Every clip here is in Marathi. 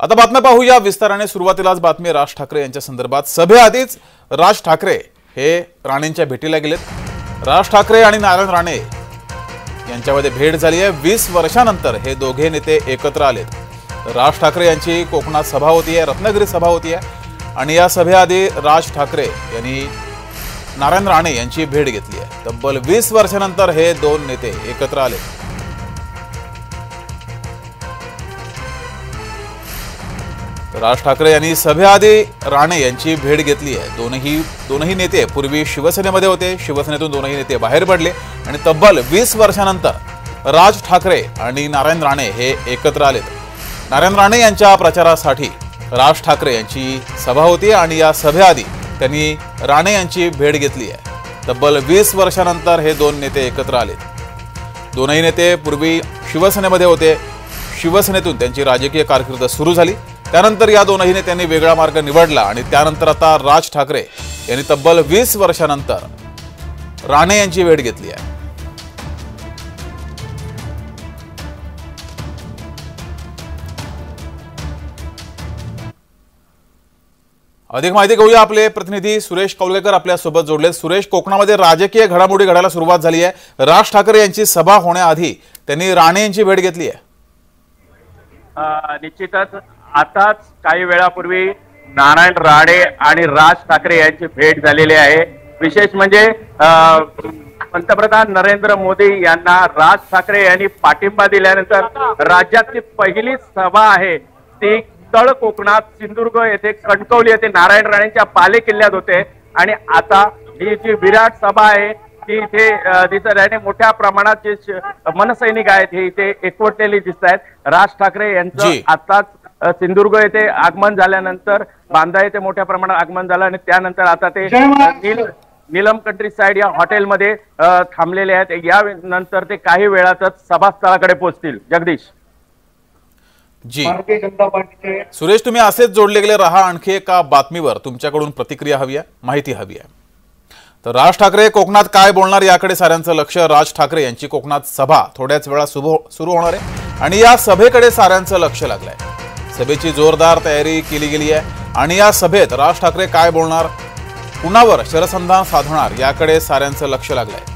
आता बातम्या पाहूया विस्ताराने। सुरुवातीलाच बातमी राज ठाकरे यांच्या संदर्भात। सभेआधीच राज ठाकरे हे राणेंच्या भेटीला गेलेत। राज ठाकरे आणि नारायण राणे यांच्यामध्ये भेट झाली आहे। 20 वर्षांनंतर हे दोघे नेते एकत्र आलेत। राज ठाकरे यांची कोकणात सभा होती आहे, रत्नागिरीत सभा होती आहे आणि या सभेआधी राज ठाकरे यांनी नारायण राणे यांची भेट घेतली आहे। तब्बल 20 वर्षांनंतर हे दोन नेते एकत्र आले। राज ठाकरे यांनी सभेआधी राणे यांची भेट घेतली आहे। दोनही नेते पूर्वी शिवसेनेमध्ये होते। शिवसेनेतून दोनही नेते बाहेर पडले आणि तब्बल 20 वर्षांनंतर राज ठाकरे आणि नारायण राणे हे एकत्र आलेत। नारायण राणे यांच्या प्रचारासाठी राज ठाकरे यांची सभा होती आणि या सभेआधी त्यांनी राणे यांची भेट घेतली आहे। तब्बल 20 वर्षांनंतर हे दोन नेते एकत्र आलेत। दोनही नेते पूर्वी शिवसेनेमध्ये होते। शिवसेनेतून त्यांची राजकीय कारकीर्द सुरू झाली। त्यानंतर या दोनही नेत्यांनी वेगळा मार्ग निवडला आणि त्यानंतर आता राज ठाकरे यांनी तब्बल 20 वर्षांनंतर राणे यांची भेट घेतली आहे। अधिक माहिती घेऊया। आपले प्रतिनिधी सुरेश कौलगेकर आपल्या सोबत जोडले। सुरेश, कोकणामध्ये राजकीय घडामोडी घडायला सुरुवात झाली आहे। राज ठाकरे यांची सभा होण्याआधी त्यांनी राणे यांची भेट घेतली आहे। निश्चितच आताच काही वेळापूर्वी नारायण राणे आणि राज ठाकरे यांची भेट झालेली आहे। विशेष म्हणजे पंतप्रधान नरेंद्र मोदी यांना राज ठाकरे यांनी पाठिंबा दिल्यानंतर राज्यातली पहिली सभा आहे ती तळ कोकणात सिंधुदुर्ग येथे कणकवली येथे नारायण राणेंच्या बाले किल्ल्यात होते आणि आता ही जी विराट सभा आहे ती इथे दिसत आहे। मोठ्या प्रमाणात जे मनसैनिक आहेत हे इथे एकवटलेले दिसत आहेत। राज ठाकरे यांचं आताच सिंधुदुर्ग येथे आगमन झाल्यानंतर बांदा येथे मोठ्या प्रमाणात आगमन झालं आणि त्यानंतर आता ते नीलम कंट्री साइड या हॉटेलमध्ये थांबलेले आहेत। या नंतर ते काही वेळातच सभास्थळाकडे पोहोचतील। जगदीश जी सुरेश, तुम्ही असेच जोडले गेले राहा। आणखी एका बातमीवर तुमच्याकडून प्रतिक्रिया हवी आहे, माहिती हवी आहे। तर राज ठाकरे कोकणात काय बोलणार याकडे साऱ्यांचं लक्ष। राज ठाकरे यांची कोकणात सभा थोड्याच वेळा सुरू होणार आहे आणि या सभेकडे साऱ्यांचं लक्ष लागलंय। सभेची जोरदार तयारी केली गेली आहे आणि या सभेत राज ठाकरे काय बोलणार, कुणावर शरसंधान साधणार याकडे साऱ्यांचं लक्ष लागलंय।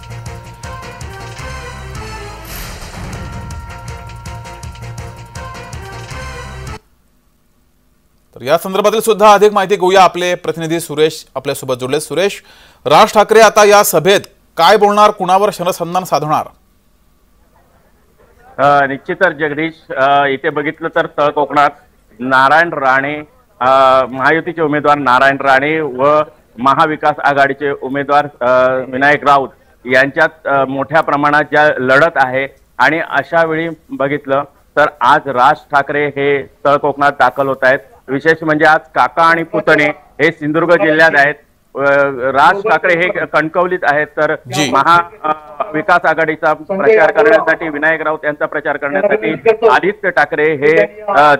तर या संदर्भातील सुद्धा अधिक माहिती घेऊया। आपले प्रतिनिधी सुरेश आपल्या सोबत जोडले। सुरेश, राज ठाकरे आता या सभेत काय बोलणार, कुणावर शरसंधान साधणार? निश्चितच जगदीश, इथे बघितलं तर तळ कोकणात नारायण राणे महायुतीचे उमेदवार नारायण राणे व महाविकास आघाडीचे उमेदवार विनायक राऊत यांच्यात मोठ्या प्रमाणात ज्या लढत आहे आणि अशा वेळी बघितलं तर आज राज ठाकरे हे तळ कोकणात दाखल होत आहेत। विशेष म्हणजे आज काका आणि पुतणे हे सिंधुदुर्ग जिल्ह्यात आहेत। राज ठाकरे हे कणकवलीत आहेत। तर महाविकास आघाडीचा प्रचार करण्यासाठी विनायक राऊत यांचा प्रचार करण्यासाठी आदित्य ठाकरे हे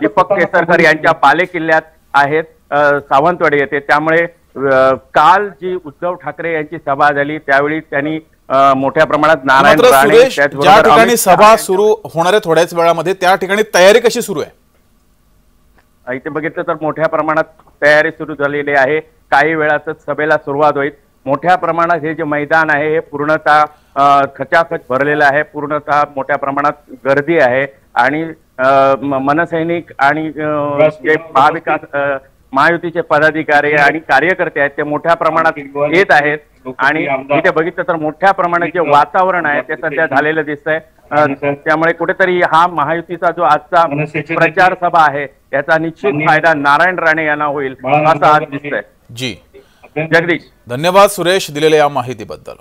दीपक केसरकर यांच्या बाले किल्ल्यात आहेत सावंतवाडी येथे। त्यामुळे काल जी उद्धव ठाकरे यांची सभा झाली त्यावेळी त्यांनी मोठ्या प्रमाणात नारायण राणे ज्या ठिकाणी सभा सुरू होणार आहे थोड्याच वेळामध्ये त्या ठिकाणी तयारी कशी सुरू आहे? इथे बघितलं तर मोठ्या प्रमाणात तयारी सुरू झालेली आहे। काही वेळातच सभेला सुरुवात होईल। मोठ्या प्रमाणात हे जे मैदान आहे हे पूर्णतः खचाखच भरलेलं आहे। पूर्णतः मोठ्या प्रमाणात गर्दी आहे आणि मनसैनिक आणि जे महायुतीचे पदाधिकारी आणि कार्यकर्ते आहेत ते मोठ्या प्रमाणात येत आहेत आणि इथे बघितलं तर मोठ्या प्रमाणात जे वातावरण आहे ते सध्या झालेलं दिसतंय। त्यामुळे कुठेतरी हा महायुतीचा जो आजचा प्रचार सभा आहे याचा निश्चित फायदा नारायण राणे यांना होईल असं आज दिसतंय। जी जगदीश, धन्यवाद सुरेश दिलेल्या या माहितीबद्दल।